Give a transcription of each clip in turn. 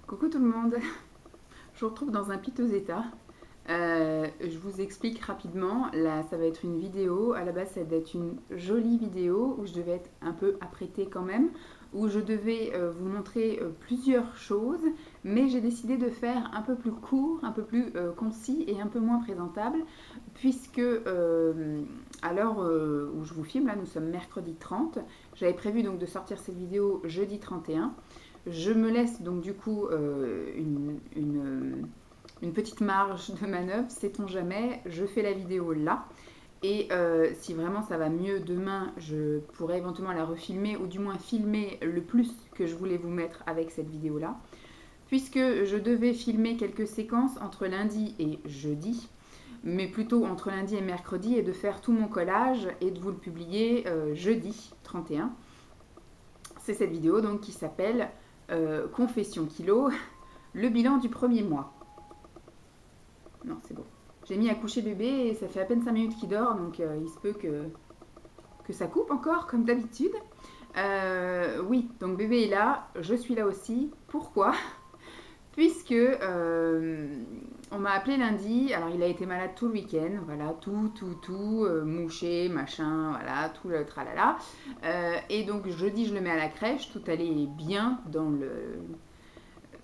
Coucou tout le monde, je vous retrouve dans un piteux état. Je vous explique rapidement, là ça va être une vidéo, à la base ça va être une jolie vidéo où je devais être un peu apprêtée quand même, où je devais vous montrer plusieurs choses, mais j'ai décidé de faire un peu plus court, un peu plus concis et un peu moins présentable, puisque à l'heure où je vous filme, là nous sommes mercredi 30, j'avais prévu donc de sortir cette vidéo jeudi 31. Je me laisse donc du coup une petite marge de manœuvre, sait-on jamais, je fais la vidéo là. Et si vraiment ça va mieux demain, je pourrais éventuellement la refilmer ou du moins filmer le plus que je voulais vous mettre avec cette vidéo là. Puisque je devais filmer quelques séquences entre lundi et jeudi, mais plutôt entre lundi et mercredi, et de faire tout mon collage et de vous le publier jeudi 31. C'est cette vidéo donc qui s'appelle Confession Kilo, le bilan du premier mois. Non, c'est bon. J'ai mis à coucher bébé et ça fait à peine 5 minutes qu'il dort, donc il se peut que ça coupe encore, comme d'habitude. Oui, donc bébé est là, je suis là aussi. Pourquoi? Puisque on m'a appelé lundi, alors il a été malade tout le week-end, voilà, tout, mouché, machin, voilà, tout le tralala. Et donc jeudi, je le mets à la crèche, tout allait bien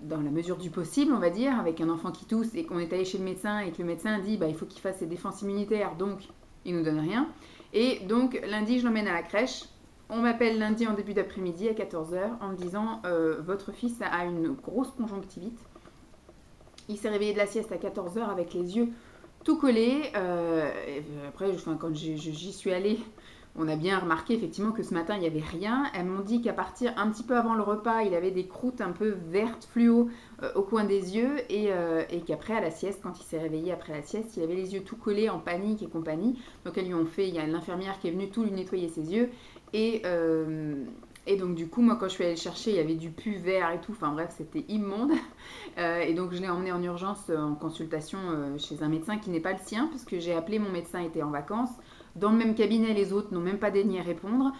dans la mesure du possible, on va dire, avec un enfant qui tousse et qu'on est allé chez le médecin et que le médecin dit bah, il faut qu'il fasse ses défenses immunitaires, donc il nous donne rien. Et donc lundi, je l'emmène à la crèche. On m'appelle lundi en début d'après-midi à 14 h en me disant votre fils a une grosse conjonctivite. Il s'est réveillé de la sieste à 14 h avec les yeux tout collés. Après, quand j'y suis allée, on a bien remarqué effectivement que ce matin il n'y avait rien. Elles m'ont dit qu'à partir un petit peu avant le repas, il avait des croûtes un peu vertes fluo au coin des yeux et qu'après à la sieste, quand il s'est réveillé après la sieste, il avait les yeux tout collés en panique et compagnie. Donc elles lui ont fait, il y a l'infirmière qui est venue tout lui nettoyer ses yeux et donc du coup moi quand je suis allée le chercher il y avait du pus vert et tout, enfin bref c'était immonde. Et donc je l'ai emmené en urgence en consultation chez un médecin qui n'est pas le sien puisque j'ai appelé, mon médecin était en vacances. Dans le même cabinet, les autres n'ont même pas daigné répondre.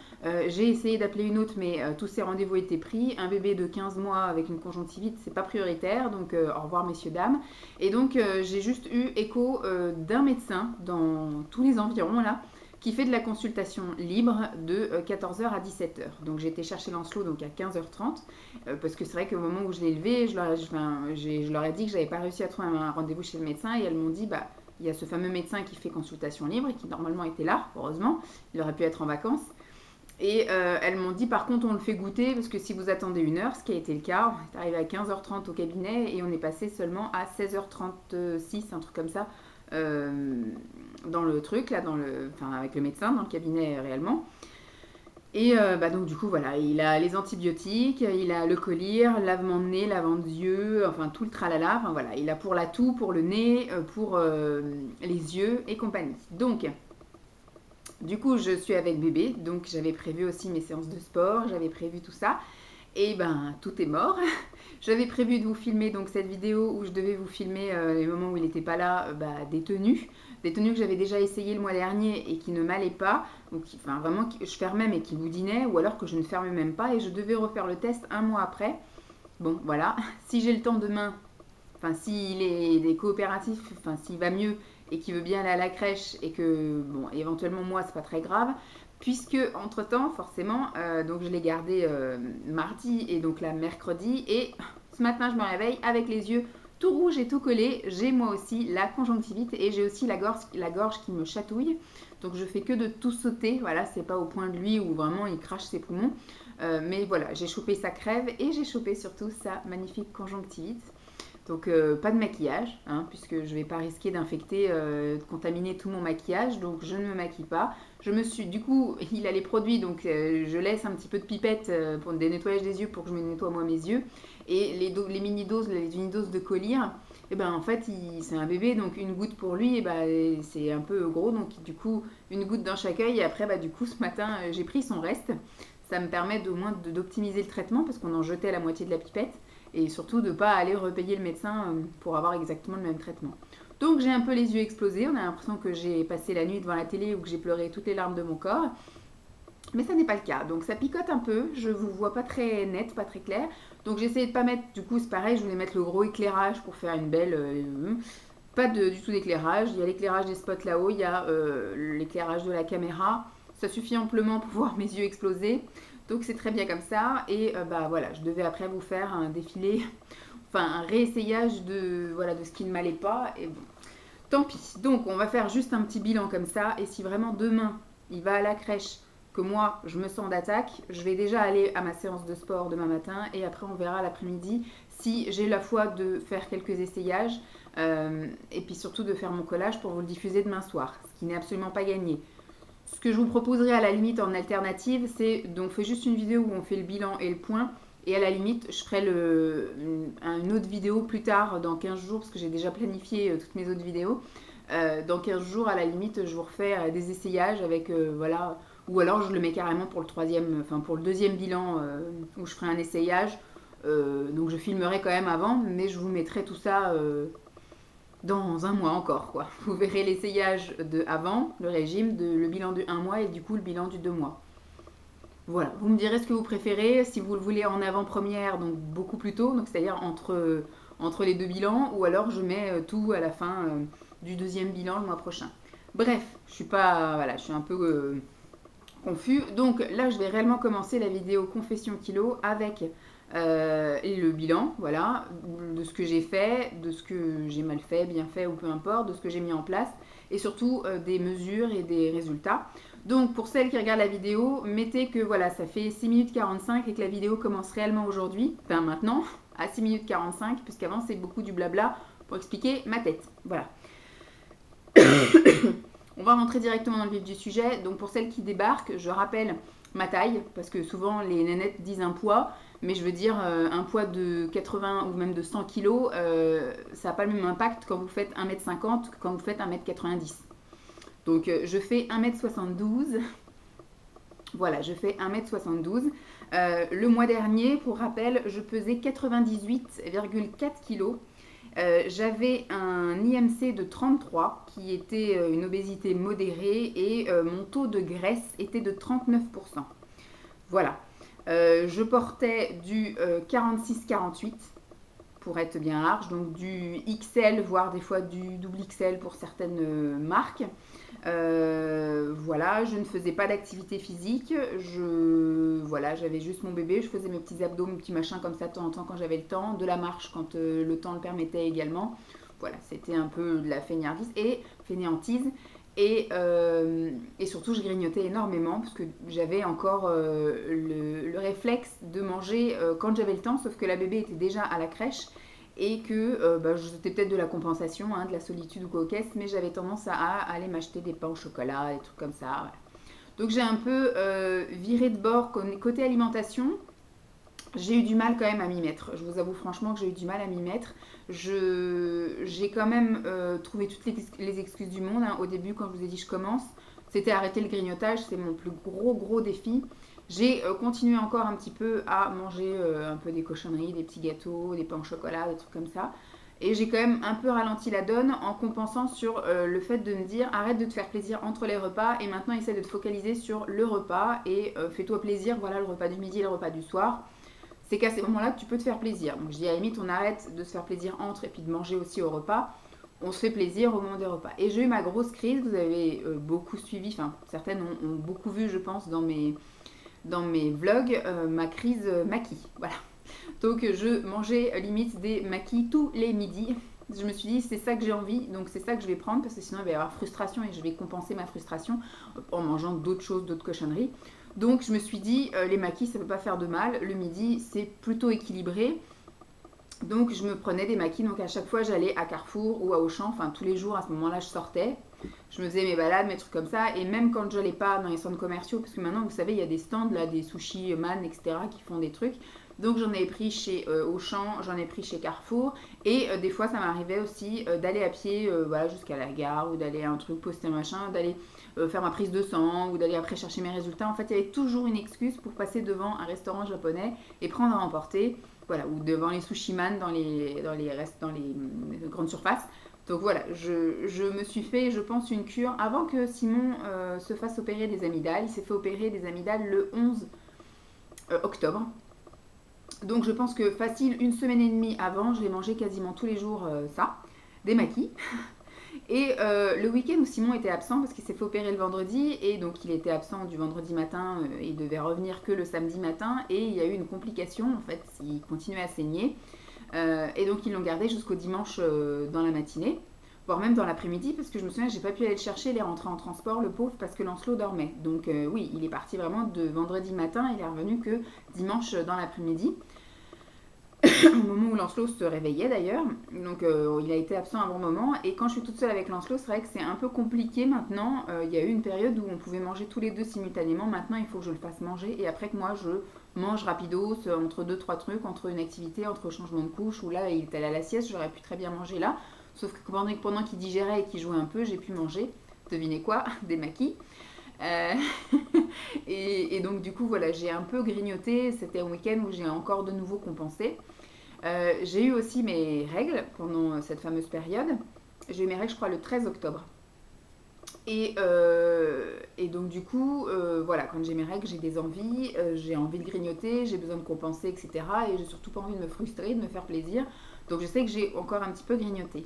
J'ai essayé d'appeler une autre, mais tous ces rendez-vous étaient pris. Un bébé de 15 mois avec une conjonctivite, c'est pas prioritaire. Donc, au revoir, messieurs, dames. Et donc, j'ai juste eu écho d'un médecin dans tous les environs, là, qui fait de la consultation libre de 14 h à 17 h. Donc, j'ai été chercher Lancelot donc, à 15 h 30. Parce que c'est vrai qu'au moment où je l'ai élevé, je leur ai dit que j'avais pas réussi à trouver un rendez-vous chez le médecin. Et elles m'ont dit, bah, il y a ce fameux médecin qui fait consultation libre et qui normalement était là, heureusement, il aurait pu être en vacances. Et elles m'ont dit par contre on le fait goûter parce que si vous attendez une heure, ce qui a été le cas, on est arrivé à 15 h 30 au cabinet et on est passé seulement à 16 h 36, un truc comme ça, dans le truc, là, avec le médecin, dans le cabinet réellement. Et donc du coup voilà, il a les antibiotiques, il a le collyre, lavement de nez, lavement de yeux, enfin tout le tralala, enfin voilà, il a pour la toux, pour le nez, pour les yeux et compagnie. Donc du coup je suis avec bébé, donc j'avais prévu aussi mes séances de sport, j'avais prévu tout ça, et ben tout est mort. J'avais prévu de vous filmer donc cette vidéo où je devais vous filmer les moments où il n'était pas là, des tenues. Des tenues que j'avais déjà essayées le mois dernier et qui ne m'allaient pas, donc enfin vraiment je fermais mais qui boudinaient, ou alors que je ne fermais même pas et je devais refaire le test un mois après. Bon voilà, si j'ai le temps demain, enfin s'il est coopératif, enfin s'il va mieux et qu'il veut bien aller à la crèche et que bon éventuellement moi c'est pas très grave, puisque entre temps forcément donc je l'ai gardé mardi et donc là mercredi et ce matin je me réveille avec les yeux tout rouges et tout collés, j'ai moi aussi la conjonctivite et j'ai aussi la gorge qui me chatouille, donc je fais que de tout sauter, voilà, c'est pas au point de lui où vraiment il crache ses poumons, mais voilà, j'ai chopé sa crève et j'ai chopé surtout sa magnifique conjonctivite. Donc pas de maquillage, hein, puisque je ne vais pas risquer d'infecter, de contaminer tout mon maquillage, donc je ne me maquille pas. Je me suis, du coup, il a les produits, donc je laisse un petit peu de pipette pour des nettoyages des yeux pour que je me nettoie moi mes yeux. Et les mini-doses, les unidoses de collyre, et ben en fait c'est un bébé, donc une goutte pour lui, et ben c'est un peu gros, donc du coup une goutte dans chaque œil. Et après du coup ce matin j'ai pris son reste. Ça me permet au moins d'optimiser le traitement parce qu'on en jetait la moitié de la pipette et surtout de ne pas aller repayer le médecin pour avoir exactement le même traitement. Donc j'ai un peu les yeux explosés, on a l'impression que j'ai passé la nuit devant la télé ou que j'ai pleuré toutes les larmes de mon corps. Mais ça n'est pas le cas. Donc ça picote un peu, je vous vois pas très net, pas très clair. Donc j'ai essayé de pas mettre, du coup c'est pareil, je voulais mettre le gros éclairage pour faire une belle... pas du tout d'éclairage, il y a l'éclairage des spots là-haut, il y a l'éclairage de la caméra. Ça suffit amplement pour voir mes yeux exploser. Donc c'est très bien comme ça. Et bah voilà, je devais après vous faire un défilé, enfin un réessayage de, voilà, de ce qui ne m'allait pas. Et bon, tant pis. Donc on va faire juste un petit bilan comme ça. Et si vraiment demain il va à la crèche, que moi je me sens d'attaque, je vais déjà aller à ma séance de sport demain matin. Et après on verra l'après-midi si j'ai la foi de faire quelques essayages. Et puis surtout de faire mon collage pour vous le diffuser demain soir. Ce qui n'est absolument pas gagné. Ce que je vous proposerai à la limite en alternative, c'est donc on fait juste une vidéo où on fait le bilan et le point. Et à la limite, je ferai une autre vidéo plus tard, dans 15 jours, parce que j'ai déjà planifié toutes mes autres vidéos. Dans 15 jours, à la limite, je vous refais des essayages avec, voilà, ou alors je le mets carrément pour pour le deuxième bilan, où je ferai un essayage. Donc je filmerai quand même avant, mais je vous mettrai tout ça dans un mois encore, quoi. Vous verrez l'essayage de avant, le régime, le bilan du 1 mois et du coup le bilan du 2 mois. Voilà, vous me direz ce que vous préférez, si vous le voulez en avant-première, donc beaucoup plus tôt, donc c'est-à-dire entre les deux bilans, ou alors je mets tout à la fin du deuxième bilan le mois prochain. Bref, je suis un peu confus. Donc là, je vais réellement commencer la vidéo Confession Kilo avec le bilan, voilà, de ce que j'ai fait, de ce que j'ai mal fait, bien fait ou peu importe, de ce que j'ai mis en place, et surtout des mesures et des résultats. Donc pour celles qui regardent la vidéo, mettez que voilà, ça fait 6 minutes 45 et que la vidéo commence réellement aujourd'hui, enfin maintenant, à 6 minutes 45, puisqu'avant c'est beaucoup du blabla pour expliquer ma tête. Voilà. On va rentrer directement dans le vif du sujet. Donc pour celles qui débarquent, je rappelle ma taille, parce que souvent les nénettes disent un poids, mais je veux dire un poids de 80 ou même de 100 kg, ça n'a pas le même impact quand vous faites 1m50 que quand vous faites 1m90. Donc je fais 1m72. Voilà, je fais 1m72. Le mois dernier, pour rappel, je pesais 98,4 kg. J'avais un IMC de 33 qui était une obésité modérée et mon taux de graisse était de 39%. Voilà. Je portais du 46-48 pour être bien large, donc du XL, voire des fois du double XL pour certaines marques. Voilà, je ne faisais pas d'activité physique, voilà, j'avais juste mon bébé, je faisais mes petits abdos, mes petits machins comme ça de temps en temps quand j'avais le temps, de la marche quand le temps le permettait également. Voilà, c'était un peu de la fainéantise et surtout je grignotais énormément parce que j'avais encore le réflexe de manger quand j'avais le temps, sauf que la bébé était déjà à la crèche et que c'était peut-être de la compensation, de la solitude ou quoi qu'est-ce, mais j'avais tendance à aller m'acheter des pains au chocolat, des trucs comme ça. Voilà. Donc j'ai un peu viré de bord côté alimentation. J'ai eu du mal quand même à m'y mettre. Je vous avoue franchement que j'ai eu du mal à m'y mettre. J'ai quand même trouvé toutes les excuses du monde. Au début, quand je vous ai dit je commence, c'était arrêter le grignotage. C'est mon plus gros défi. J'ai continué encore un petit peu à manger un peu des cochonneries, des petits gâteaux, des pains au chocolat, des trucs comme ça. Et j'ai quand même un peu ralenti la donne en compensant sur le fait de me dire arrête de te faire plaisir entre les repas et maintenant essaie de te focaliser sur le repas et fais-toi plaisir, voilà le repas du midi et le repas du soir. C'est qu'à ces moments-là que tu peux te faire plaisir. Donc je dis à la limite on arrête de se faire plaisir entre et puis de manger aussi au repas. On se fait plaisir au moment des repas. Et j'ai eu ma grosse crise, vous avez beaucoup suivi, enfin certaines ont beaucoup vu je pense dans mes vlogs, ma crise maquis. Voilà. Donc je mangeais limite des maquis tous les midis. Je me suis dit c'est ça que j'ai envie, donc c'est ça que je vais prendre parce que sinon il va y avoir frustration et je vais compenser ma frustration en mangeant d'autres choses, d'autres cochonneries. Donc je me suis dit les maquis ça peut pas faire de mal, le midi c'est plutôt équilibré. Donc je me prenais des maquis, donc à chaque fois j'allais à Carrefour ou à Auchan, enfin tous les jours à ce moment-là je sortais. Je me faisais mes balades, mes trucs comme ça, et même quand je n'allais pas dans les centres commerciaux, parce que maintenant vous savez il y a des stands là, des sushi man, etc. qui font des trucs. Donc j'en ai pris chez Auchan, j'en ai pris chez Carrefour, et des fois ça m'arrivait aussi d'aller à pied voilà, jusqu'à la gare, ou d'aller à un truc, poster machin, d'aller faire ma prise de sang, ou d'aller après chercher mes résultats. En fait il y avait toujours une excuse pour passer devant un restaurant japonais et prendre à emporter. Voilà, ou devant les sushi man dans les grandes surfaces Donc voilà, je me suis fait, je pense, une cure avant que Simon se fasse opérer des amygdales. Il s'est fait opérer des amygdales le 11 octobre. Donc je pense que facile, une semaine et demie avant, je l'ai mangé quasiment tous les jours ça, des maquis. Et le week-end où Simon était absent, parce qu'il s'est fait opérer le vendredi, et donc il était absent du vendredi matin, il devait revenir que le samedi matin, et il y a eu une complication, en fait, il continuait à saigner. Et donc ils l'ont gardé jusqu'au dimanche dans la matinée, voire même dans l'après-midi, parce que je me souviens, j'ai pas pu aller le chercher, il est rentré en transport, le pauvre, parce que Lancelot dormait. Donc oui, il est parti vraiment de vendredi matin, il est revenu que dimanche dans l'après-midi. Au moment où Lancelot se réveillait d'ailleurs. Donc il a été absent un bon moment. Et quand je suis toute seule avec Lancelot, c'est vrai que c'est un peu compliqué maintenant. Il y a eu une période où on pouvait manger tous les deux simultanément. Maintenant, il faut que je le fasse manger. Et après que moi, je mange rapidos entre deux, trois trucs, entre une activité, entre changement de couche. Où là, il était allé à la sieste, j'aurais pu très bien manger là. Sauf que pendant qu'il digérait et qu'il jouait un peu, j'ai pu manger. Devinez quoi? Des maquis. Euh, et donc du coup voilà, j'ai un peu grignoté, c'était un week-end où j'ai encore de nouveau compensé. J'ai eu aussi mes règles pendant cette fameuse période. J'ai eu mes règles je crois le 13 octobre. Et donc du coup, voilà, quand j'ai mes règles, j'ai envie de grignoter, j'ai besoin de compenser, etc. Et j'ai surtout pas envie de me frustrer, de me faire plaisir. Donc je sais que j'ai encore un petit peu grignoté.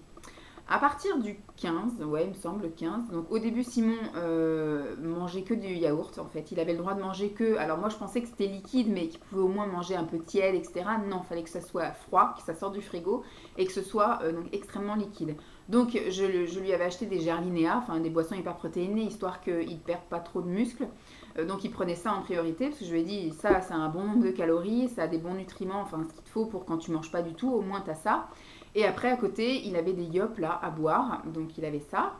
À partir du 15, ouais, il me semble, le 15. Donc au début, Simon mangeait que du yaourt, en fait. Il avait le droit de manger que... Alors moi, je pensais que c'était liquide, mais qu'il pouvait au moins manger un peu tiède, etc. Non, il fallait que ça soit froid, que ça sorte du frigo, et que ce soit donc, extrêmement liquide. Donc je lui avais acheté des Gerlinéa, enfin des boissons hyper protéinées, histoire qu'il ne perde pas trop de muscles. Donc il prenait ça en priorité, parce que je lui ai dit, ça a un bon nombre de calories, ça a des bons nutriments, enfin ce qu'il te faut pour quand tu manges pas du tout, au moins tu as ça. Et après, à côté, il avait des yop là à boire, donc il avait ça.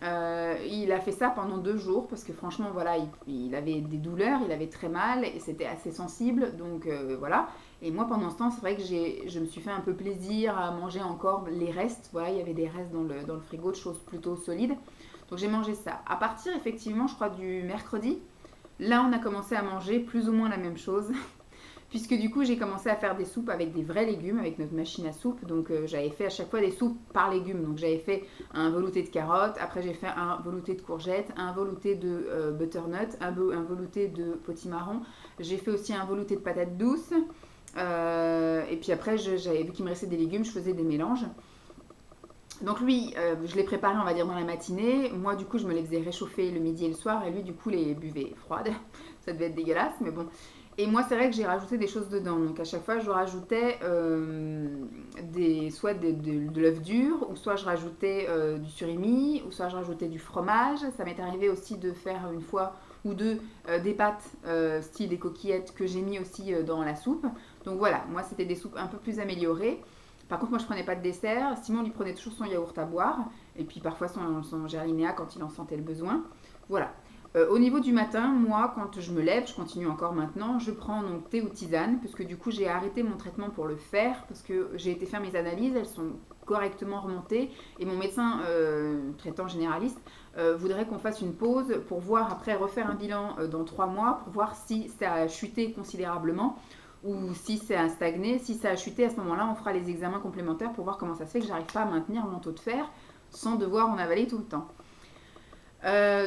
Il a fait ça pendant 2 jours parce que franchement, voilà, il avait des douleurs, il avait très mal et c'était assez sensible, donc voilà. Et moi, pendant ce temps, c'est vrai que je me suis fait un peu plaisir à manger encore les restes. Voilà, il y avait des restes dans le frigo de choses plutôt solides. Donc j'ai mangé ça. À partir, effectivement, je crois du mercredi, là, on a commencé à manger plus ou moins la même chose. Puisque du coup, j'ai commencé à faire des soupes avec des vrais légumes, avec notre machine à soupe. Donc, j'avais fait à chaque fois des soupes par légumes. Donc, j'avais fait un velouté de carottes, après, j'ai fait un velouté de courgettes, un velouté de butternut, un velouté de potimarron. J'ai fait aussi un velouté de patates douces. Et puis après, j'avais vu qu'il me restait des légumes, je faisais des mélanges. Donc lui, je les préparais, on va dire, dans la matinée. Moi, du coup, je me les faisais réchauffer le midi et le soir. Et lui, du coup, les buvait froides. Ça devait être dégueulasse, mais bon. Et moi, c'est vrai que j'ai rajouté des choses dedans. Donc à chaque fois, je rajoutais soit de l'œuf dur, ou soit je rajoutais du surimi, ou soit je rajoutais du fromage. Ça m'est arrivé aussi de faire une fois ou deux des pâtes, style des coquillettes, que j'ai mis aussi dans la soupe. Donc voilà, moi, c'était des soupes un peu plus améliorées. Par contre, moi, je prenais pas de dessert. Simon, lui prenait toujours son yaourt à boire. Et puis parfois son gerlinéa quand il en sentait le besoin. Voilà. Au niveau du matin, moi, quand je me lève, je continue encore maintenant, je prends donc thé ou tisane, parce que du coup, j'ai arrêté mon traitement pour le faire, parce que j'ai été faire mes analyses, elles sont correctement remontées, et mon médecin traitant généraliste voudrait qu'on fasse une pause pour voir, après refaire un bilan dans 3 mois, pour voir si ça a chuté considérablement, ou si ça a stagné. Si ça a chuté, à ce moment-là, on fera les examens complémentaires pour voir comment ça se fait que j'arrive pas à maintenir mon taux de fer sans devoir en avaler tout le temps.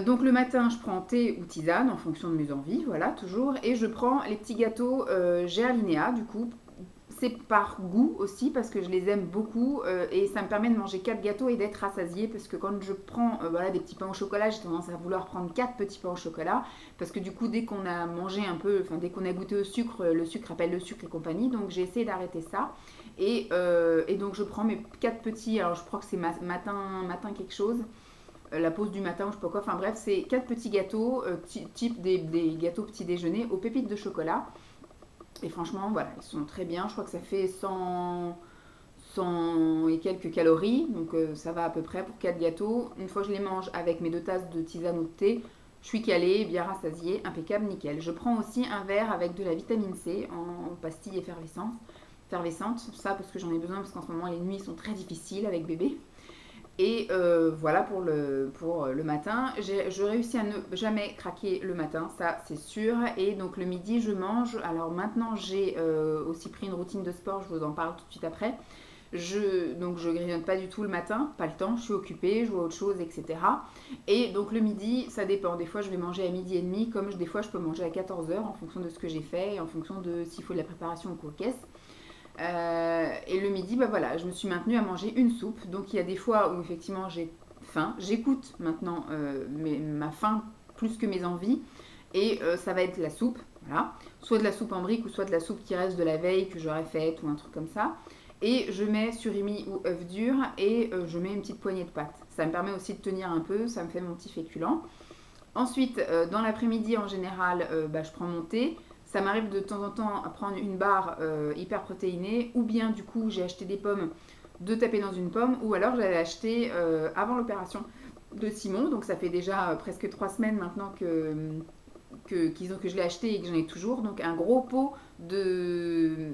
Donc le matin, je prends thé ou tisane en fonction de mes envies, voilà, toujours. Et je prends les petits gâteaux Gerlinéa, du coup. C'est par goût aussi, parce que je les aime beaucoup. Et ça me permet de manger 4 gâteaux et d'être rassasiée. Parce que quand je prends voilà, des petits pains au chocolat, j'ai tendance à vouloir prendre 4 petits pains au chocolat. Parce que du coup, dès qu'on a mangé un peu, enfin dès qu'on a goûté au sucre, le sucre appelle le sucre et compagnie. Donc j'ai essayé d'arrêter ça. Et donc je prends mes 4 petits, alors je crois que c'est matin quelque chose, la pause du matin ou je sais pas quoi. Enfin bref, c'est 4 petits gâteaux, type des gâteaux petit déjeuner aux pépites de chocolat. Et franchement, voilà, ils sont très bien. Je crois que ça fait 100 et quelques calories. Donc ça va à peu près pour 4 gâteaux. Une fois que je les mange avec mes 2 tasses de tisane ou de thé, je suis calée, bien rassasiée, impeccable, nickel. Je prends aussi un verre avec de la vitamine C en pastille effervescente. Ça parce que j'en ai besoin parce qu'en ce moment les nuits sont très difficiles avec bébé. Et voilà pour le matin. Je réussis à ne jamais craquer le matin, ça c'est sûr. Et donc le midi, je mange. Alors maintenant, j'ai aussi pris une routine de sport, je vous en parle tout de suite après. Donc je grignote pas du tout le matin, pas le temps, je suis occupée, je vois autre chose, etc. Et donc le midi, ça dépend. Des fois je vais manger à midi et demi, comme des fois je peux manger à 14h en fonction de ce que j'ai fait et en fonction de s'il faut de la préparation ou quoi qu'est-ce. Et le midi, bah voilà, je me suis maintenue à manger une soupe. Donc il y a des fois où effectivement j'ai faim. J'écoute maintenant ma faim plus que mes envies. Et ça va être la soupe, voilà. Soit de la soupe en brique ou soit de la soupe qui reste de la veille que j'aurais faite ou un truc comme ça. Et je mets surimi ou œuf dur et je mets une petite poignée de pâtes. Ça me permet aussi de tenir un peu, ça me fait mon petit féculent. Ensuite, dans l'après-midi en général, je prends mon thé. Ça m'arrive de temps en temps à prendre une barre hyper protéinée ou bien du coup j'ai acheté des pommes, de taper dans une pomme ou alors j'avais acheté avant l'opération de Simon, donc ça fait déjà presque 3 semaines maintenant que je l'ai acheté et que j'en ai toujours, donc un gros pot de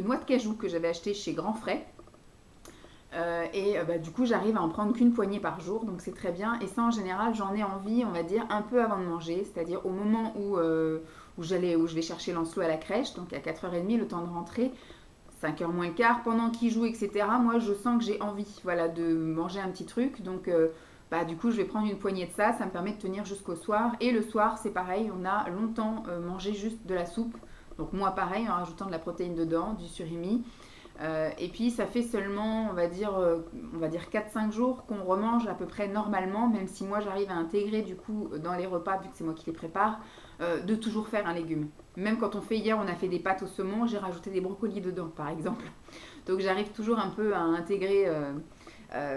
noix de cajou que j'avais acheté chez Grand Frais. Du coup, j'arrive à en prendre qu'une poignée par jour, donc c'est très bien. Et ça, en général, j'en ai envie, on va dire, un peu avant de manger, c'est-à-dire au moment où je vais chercher Lancelot à la crèche, donc à 4h30, le temps de rentrer, 5h moins le quart, pendant qu'il joue, etc. Moi, je sens que j'ai envie, voilà, de manger un petit truc, donc du coup, je vais prendre une poignée de ça me permet de tenir jusqu'au soir. Et le soir, c'est pareil, on a longtemps mangé juste de la soupe, donc moi, pareil, en rajoutant de la protéine dedans, du surimi. Et puis ça fait seulement, on va dire 4-5 jours qu'on remange à peu près normalement, même si moi j'arrive à intégrer du coup dans les repas, vu que c'est moi qui les prépare, de toujours faire un légume. Même quand hier on a fait des pâtes au saumon, j'ai rajouté des brocolis dedans par exemple. Donc j'arrive toujours un peu à intégrer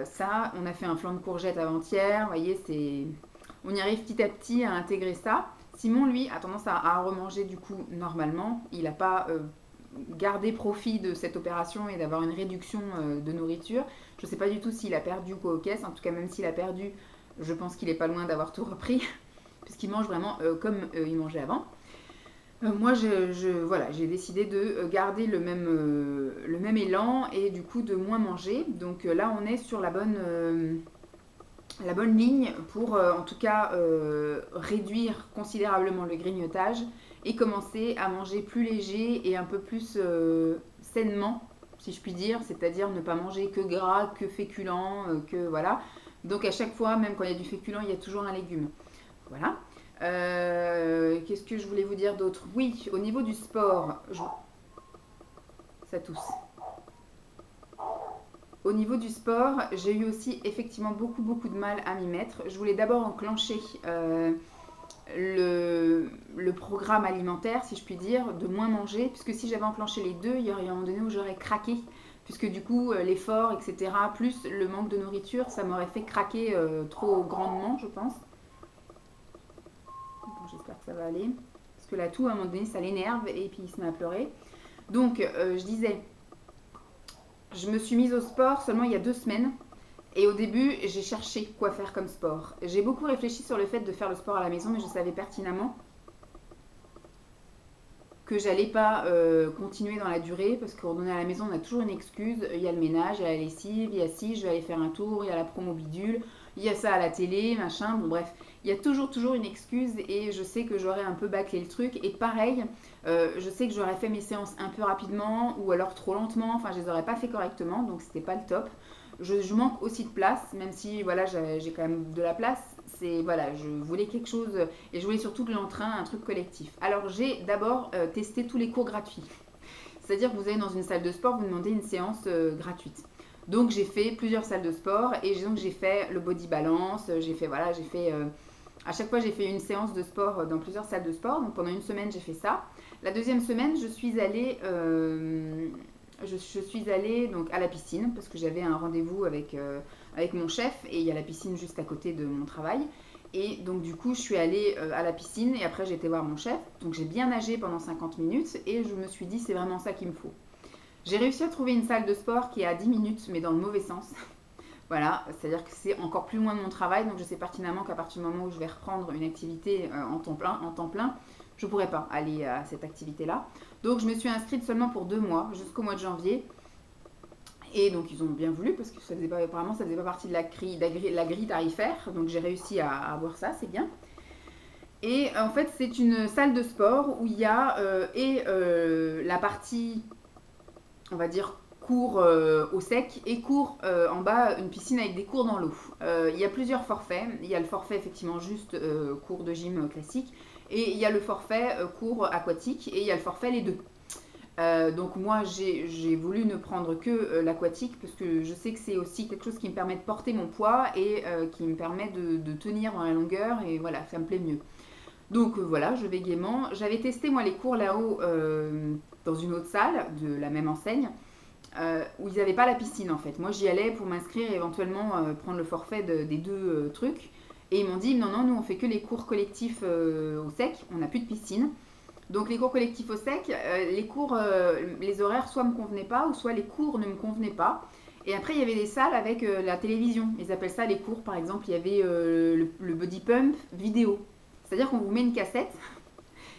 ça. On a fait un flan de courgettes avant-hier, vous voyez, on y arrive petit à petit à intégrer ça. Simon, lui, a tendance à remanger du coup normalement. Il n'a pas garder profit de cette opération et d'avoir une réduction de nourriture. Je ne sais pas du tout s'il a perdu quoi aux caisses. En tout cas, même s'il a perdu, je pense qu'il n'est pas loin d'avoir tout repris, puisqu'il mange vraiment comme il mangeait avant. Moi, j'ai décidé de garder le même élan et du coup de moins manger. Donc là, on est sur la bonne ligne pour en tout cas réduire considérablement le grignotage et commencer à manger plus léger et un peu plus sainement, si je puis dire, c'est-à-dire ne pas manger que gras, que féculent, que voilà. Donc à chaque fois, même quand il y a du féculent, il y a toujours un légume. Voilà. Qu'est-ce que je voulais vous dire d'autre? Oui, au niveau du sport, ça tousse. Au niveau du sport, j'ai eu aussi effectivement beaucoup de mal à m'y mettre. Je voulais d'abord enclencher le programme alimentaire, si je puis dire, de moins manger, puisque si j'avais enclenché les deux, il y aurait un moment donné où j'aurais craqué, puisque du coup l'effort, etc., plus le manque de nourriture, ça m'aurait fait craquer trop grandement, je pense. Bon, j'espère que ça va aller, parce que là tout, à un moment donné, ça l'énerve et puis il se met à pleurer. Donc je disais, je me suis mise au sport seulement il y a 2 semaines. Et au début, j'ai cherché quoi faire comme sport. J'ai beaucoup réfléchi sur le fait de faire le sport à la maison, mais je savais pertinemment que j'allais pas continuer dans la durée, parce qu'on est à la maison, on a toujours une excuse. Il y a le ménage, il y a la lessive, il y a si, je vais aller faire un tour, il y a la promo bidule, il y a ça à la télé, machin. Bon bref, il y a toujours une excuse et je sais que j'aurais un peu bâclé le truc. Et pareil, je sais que j'aurais fait mes séances un peu rapidement ou alors trop lentement, enfin je les aurais pas fait correctement, donc c'était pas le top. Je manque aussi de place, même si voilà, j'ai quand même de la place. Voilà, je voulais quelque chose et je voulais surtout de l'entrain, un truc collectif. Alors j'ai d'abord testé tous les cours gratuits. C'est-à-dire que vous allez dans une salle de sport, vous demandez une séance gratuite. Donc j'ai fait plusieurs salles de sport et donc j'ai fait le body balance, à chaque fois j'ai fait une séance de sport dans plusieurs salles de sport. Donc pendant une semaine j'ai fait ça. La deuxième semaine je suis allée donc à la piscine parce que j'avais un rendez-vous avec mon chef et il y a la piscine juste à côté de mon travail. Et donc du coup je suis allée à la piscine et après j'ai été voir mon chef. Donc j'ai bien nagé pendant 50 minutes et je me suis dit c'est vraiment ça qu'il me faut. J'ai réussi à trouver une salle de sport qui est à 10 minutes mais dans le mauvais sens. Voilà, c'est-à-dire que c'est encore plus loin de mon travail, donc je sais pertinemment qu'à partir du moment où je vais reprendre une activité en temps plein, je ne pourrai pas aller à cette activité-là. Donc je me suis inscrite seulement pour 2 mois, jusqu'au mois de janvier. Et donc ils ont bien voulu parce que apparemment ça faisait pas partie de la grille tarifaire, donc j'ai réussi à avoir ça, c'est bien. Et en fait c'est une salle de sport où il y a la partie, on va dire, cours au sec et cours en bas, une piscine avec des cours dans l'eau. Il y a plusieurs forfaits. Il y a le forfait effectivement juste cours de gym classique et il y a le forfait cours aquatique et il y a le forfait les deux. Donc moi j'ai voulu ne prendre que l'aquatique parce que je sais que c'est aussi quelque chose qui me permet de porter mon poids et qui me permet de tenir dans la longueur et voilà, ça me plaît mieux. Donc voilà, je vais gaiement. J'avais testé moi les cours là-haut dans une autre salle de la même enseigne où ils n'avaient pas la piscine en fait. Moi j'y allais pour m'inscrire et éventuellement prendre le forfait des deux trucs. Et ils m'ont dit non, non, nous on fait que les cours collectifs au sec, on n'a plus de piscine. Donc les cours collectifs au sec, les horaires soit me convenaient pas ou soit les cours ne me convenaient pas. Et après il y avait des salles avec la télévision. Ils appellent ça les cours. Par exemple il y avait le body pump vidéo. C'est-à-dire qu'on vous met une cassette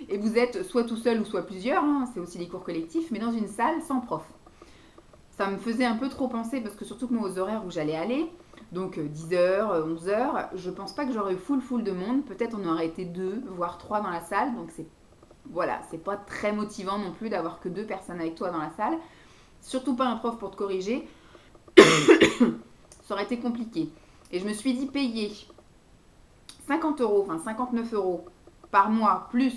et vous êtes soit tout seul ou soit plusieurs. Hein, c'est aussi des cours collectifs, mais dans une salle sans prof. Ça me faisait un peu trop penser parce que surtout que moi aux horaires où j'allais aller, donc 10h, 11h, je pense pas que j'aurais eu full de monde. Peut-être on aurait été 2, voire 3 dans la salle. Donc c'est pas très motivant non plus d'avoir que 2 personnes avec toi dans la salle. Surtout pas un prof pour te corriger. Ça aurait été compliqué. Et je me suis dit payer 50 euros, enfin 59 euros par mois, plus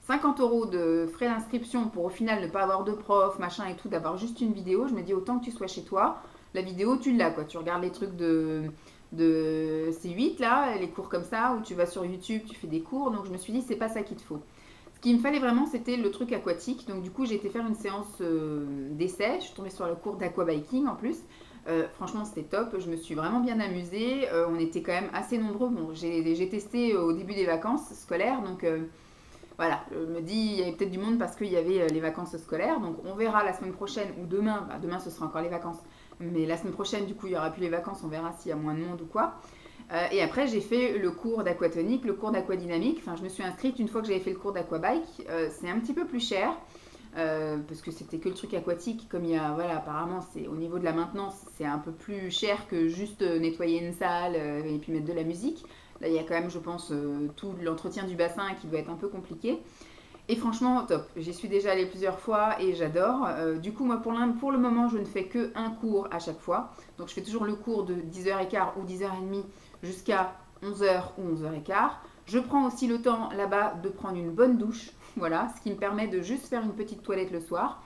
50 euros de frais d'inscription pour au final ne pas avoir de prof, machin et tout, d'avoir juste une vidéo. Je me dis autant que tu sois chez toi, la vidéo tu l'as quoi. Tu regardes les trucs de C8 là, les cours comme ça, où tu vas sur YouTube, tu fais des cours. Donc je me suis dit c'est pas ça qu'il te faut. Ce qu'il me fallait vraiment, c'était le truc aquatique. Donc du coup, j'ai été faire une séance d'essai. Je suis tombée sur le cours d'aquabiking en plus. Franchement, c'était top. Je me suis vraiment bien amusée. On était quand même assez nombreux. Bon, j'ai testé au début des vacances scolaires. Donc voilà, je me dis, il y avait peut-être du monde parce qu'il y avait les vacances scolaires. Donc on verra la semaine prochaine ou demain. Bah, demain, ce sera encore les vacances. Mais la semaine prochaine, du coup, il n'y aura plus les vacances. On verra s'il y a moins de monde ou quoi. Et après, j'ai fait le cours d'aquatonique, le cours d'aquadynamique. Enfin, je me suis inscrite une fois que j'avais fait le cours d'aquabike. C'est un petit peu plus cher parce que c'était que le truc aquatique. Comme il y a, voilà, apparemment, c'est au niveau de la maintenance, c'est un peu plus cher que juste nettoyer une salle et puis mettre de la musique. Là, il y a quand même, je pense, tout l'entretien du bassin qui doit être un peu compliqué. Et franchement, top. J'y suis déjà allée plusieurs fois et j'adore. Du coup, moi, pour le moment, je ne fais que un cours à chaque fois. Donc, je fais toujours le cours de 10h15 ou 10h30 jusqu'à 11h ou 11h15. Je prends aussi le temps là-bas de prendre une bonne douche. Voilà, ce qui me permet de juste faire une petite toilette le soir.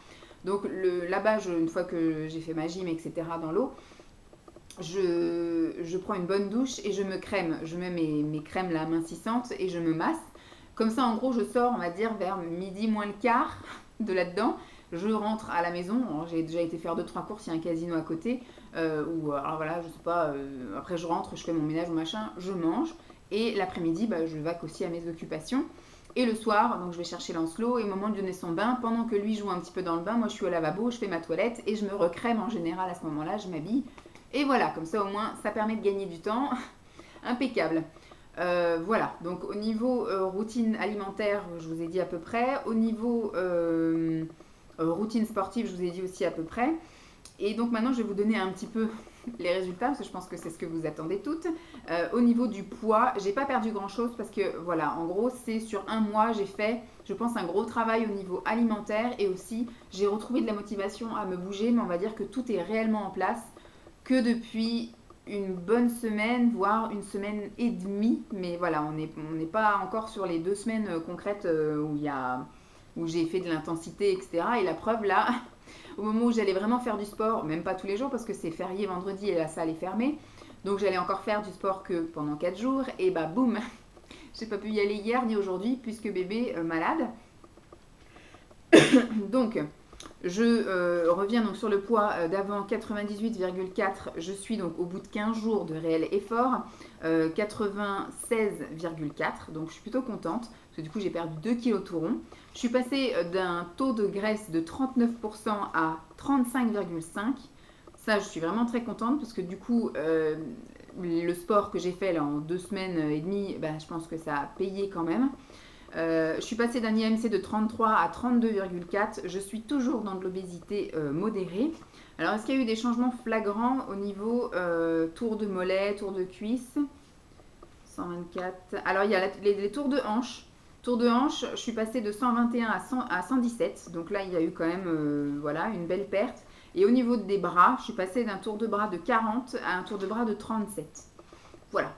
Donc, là-bas, une fois que j'ai fait ma gym, etc., dans l'eau, je prends une bonne douche et je me crème. Je mets mes crèmes là amincissantes et je me masse. Comme ça, en gros, je sors, on va dire, vers midi moins le quart de là-dedans. Je rentre à la maison. J'ai déjà été faire 2-3 courses, il y a un casino à côté. Alors voilà, je sais pas. Après, je rentre, je fais mon ménage ou machin, je mange. Et l'après-midi, bah, je vaque aussi à mes occupations. Et le soir, donc je vais chercher Lancelot. Et au moment de donner son bain, pendant que lui joue un petit peu dans le bain, moi je suis au lavabo, je fais ma toilette et je me recrème en général à ce moment-là, je m'habille. Et voilà, comme ça au moins, ça permet de gagner du temps. Impeccable. Voilà, donc au niveau routine alimentaire, je vous ai dit à peu près. Au niveau routine sportive, je vous ai dit aussi à peu près. Et donc maintenant, je vais vous donner un petit peu les résultats, parce que je pense que c'est ce que vous attendez toutes. Au niveau du poids, j'ai pas perdu grand-chose, parce que voilà, en gros, c'est sur un mois, j'ai fait, je pense, un gros travail au niveau alimentaire. Et aussi, j'ai retrouvé de la motivation à me bouger, mais on va dire que tout est réellement en place que depuis une bonne semaine, voire une semaine et demie. Mais voilà, on n'est pas encore sur les 2 semaines concrètes où j'ai fait de l'intensité, etc. Et la preuve, là, au moment où j'allais vraiment faire du sport, même pas tous les jours parce que c'est férié vendredi et la salle est fermée. Donc j'allais encore faire du sport que pendant 4 jours. Et bah boum, j'ai pas pu y aller hier ni aujourd'hui puisque bébé malade. Donc je reviens donc sur le poids d'avant 98,4. Je suis donc au bout de 15 jours de réel effort 96,4. Donc je suis plutôt contente parce que du coup j'ai perdu 2 kilos tout rond. Je suis passée d'un taux de graisse de 39% à 35,5. Ça je suis vraiment très contente parce que du coup le sport que j'ai fait là en 2 semaines et demie, bah, je pense que ça a payé quand même. Je suis passée d'un IMC de 33 à 32,4. Je suis toujours dans de l'obésité modérée. Alors, est-ce qu'il y a eu des changements flagrants au niveau tour de mollet, tour de cuisse 124. Alors, il y a les tours de hanche. Tour de hanche, je suis passée de 121 à 117. Donc là, il y a eu quand même voilà, une belle perte. Et au niveau des bras, je suis passée d'un tour de bras de 40 à un tour de bras de 37. Voilà.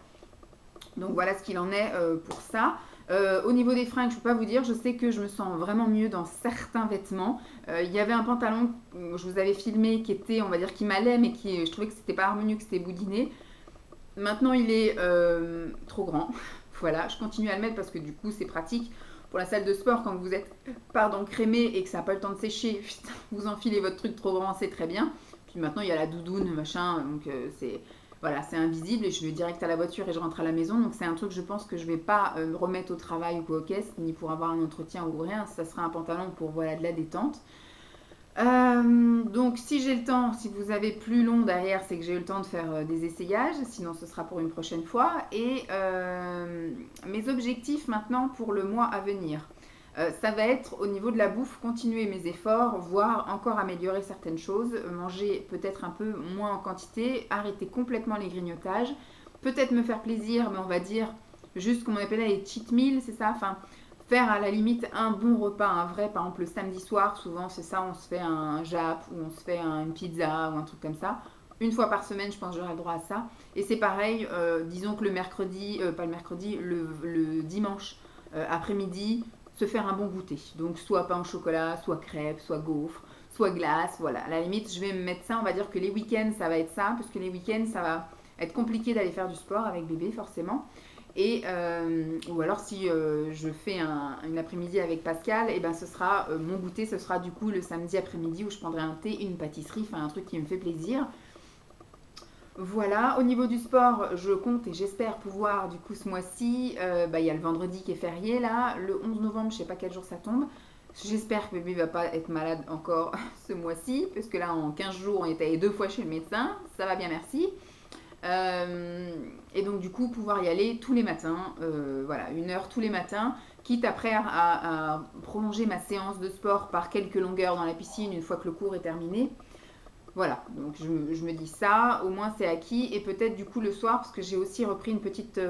Donc voilà ce qu'il en est pour ça. Au niveau des fringues, je ne peux pas vous dire, je sais que je me sens vraiment mieux dans certains vêtements. Il y avait un pantalon que je vous avais filmé qui était, on va dire, qui m'allait, mais qui, je trouvais que c'était pas harmonieux, que c'était boudiné. Maintenant, il est trop grand. Voilà, je continue à le mettre parce que du coup, c'est pratique. Pour la salle de sport, quand vous êtes, pardon, crémé et que ça n'a pas le temps de sécher, vous enfilez votre truc trop grand, c'est très bien. Puis maintenant, il y a la doudoune, machin, donc c'est voilà, c'est invisible et je vais direct à la voiture et je rentre à la maison. Donc c'est un truc, je pense que je vais pas me remettre au travail ou aux caisses, ni pour avoir un entretien ou rien. Ça sera un pantalon pour voilà de la détente. Donc si j'ai le temps, si vous avez plus long derrière, c'est que j'ai eu le temps de faire des essayages, sinon ce sera pour une prochaine fois. Et mes objectifs maintenant pour le mois à venir, ça va être au niveau de la bouffe, continuer mes efforts, voire encore améliorer certaines choses, manger peut-être un peu moins en quantité, arrêter complètement les grignotages, peut-être me faire plaisir, mais on va dire juste comme on appelle les cheat meals, c'est ça, enfin faire à la limite un bon repas, un vrai, par exemple le samedi soir, souvent c'est ça, on se fait un jap ou on se fait une pizza ou un truc comme ça. Une fois par semaine, je pense que j'aurai le droit à ça. Et c'est pareil, disons que le mercredi, pas le mercredi, le dimanche après-midi, se faire un bon goûter. Donc soit pain au chocolat, soit crêpes, soit gaufres, soit glace, voilà. À la limite, je vais me mettre ça, on va dire que les week-ends, ça va être ça, parce que les week-ends, ça va être compliqué d'aller faire du sport avec bébé, forcément. Et, ou alors si je fais une après-midi avec Pascal, et ben ce sera mon goûter, ce sera du coup le samedi après-midi où je prendrai un thé, une pâtisserie, enfin un truc qui me fait plaisir. Voilà, au niveau du sport, je compte et j'espère pouvoir du coup ce mois-ci, il y a le vendredi qui est férié là, le 11 novembre, je sais pas quel jour ça tombe. J'espère que bébé va pas être malade encore ce mois-ci, parce que là en 15 jours on est allé 2 fois chez le médecin, ça va bien merci. Et donc du coup pouvoir y aller tous les matins, voilà, 1 heure tous les matins, quitte après à prolonger ma séance de sport par quelques longueurs dans la piscine une fois que le cours est terminé. Voilà, donc je me dis ça, au moins c'est acquis, et peut-être du coup le soir, parce que j'ai aussi repris une petite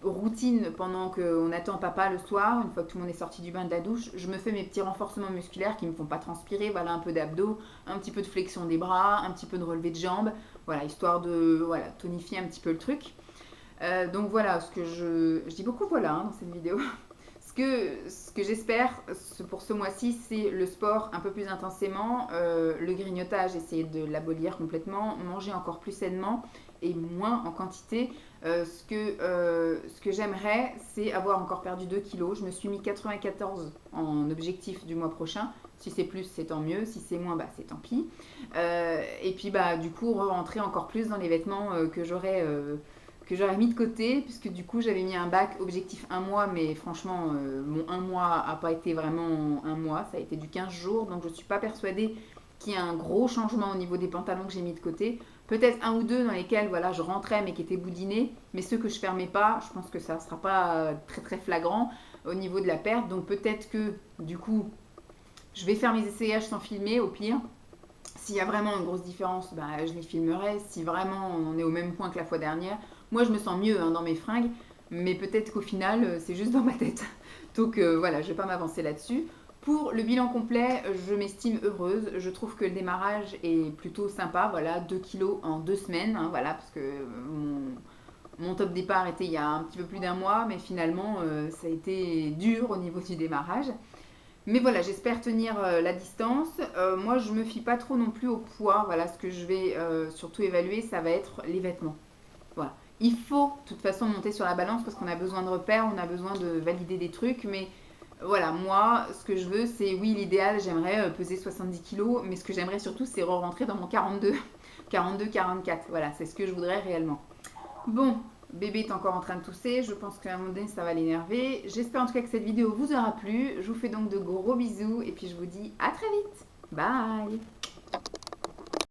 routine pendant qu'on attend papa le soir, une fois que tout le monde est sorti du bain de la douche, je me fais mes petits renforcements musculaires qui ne me font pas transpirer, voilà, un peu d'abdos, un petit peu de flexion des bras, un petit peu de relevé de jambes, voilà, histoire de voilà, tonifier un petit peu le truc. Donc voilà, ce que je dis beaucoup voilà dans cette vidéo. Ce que j'espère pour ce mois-ci, c'est le sport un peu plus intensément, le grignotage, essayer de l'abolir complètement, manger encore plus sainement et moins en quantité. Ce que j'aimerais, c'est avoir encore perdu 2 kilos. Je me suis mis 94 en objectif du mois prochain. Si c'est plus, c'est tant mieux. Si c'est moins, bah, c'est tant pis. Et puis, bah, du coup, rentrer encore plus dans les vêtements que j'aurais mis de côté, puisque du coup j'avais mis un bac objectif 1 mois, mais franchement mon 1 mois n'a pas été vraiment 1 mois, ça a été du 15 jours, donc je ne suis pas persuadée qu'il y ait un gros changement au niveau des pantalons que j'ai mis de côté. Peut-être 1 ou 2 dans lesquels voilà, je rentrais mais qui étaient boudinés, mais ceux que je fermais pas, je pense que ça ne sera pas très très flagrant au niveau de la perte, donc peut-être que du coup je vais faire mes essayages sans filmer au pire. S'il y a vraiment une grosse différence, bah, je les filmerai. Si vraiment on est au même point que la fois dernière, moi je me sens mieux dans mes fringues, mais peut-être qu'au final c'est juste dans ma tête. Donc voilà, je ne vais pas m'avancer là-dessus. Pour le bilan complet, je m'estime heureuse. Je trouve que le démarrage est plutôt sympa. Voilà, 2 kilos en 2 semaines. Hein, voilà, parce que mon top départ était il y a un petit peu plus d'1 mois, mais finalement ça a été dur au niveau du démarrage. Mais voilà, j'espère tenir la distance. Moi, je me fie pas trop non plus au poids. Voilà, ce que je vais surtout évaluer, ça va être les vêtements. Voilà. Il faut, de toute façon, monter sur la balance parce qu'on a besoin de repères, on a besoin de valider des trucs. Mais voilà, moi, ce que je veux, c'est, oui, l'idéal, j'aimerais peser 70 kilos. Mais ce que j'aimerais surtout, c'est re-rentrer dans mon 42, 42, 44. Voilà, c'est ce que je voudrais réellement. Bon, bébé est encore en train de tousser, je pense qu'à un moment donné ça va l'énerver. J'espère en tout cas que cette vidéo vous aura plu. Je vous fais donc de gros bisous et puis je vous dis à très vite. Bye.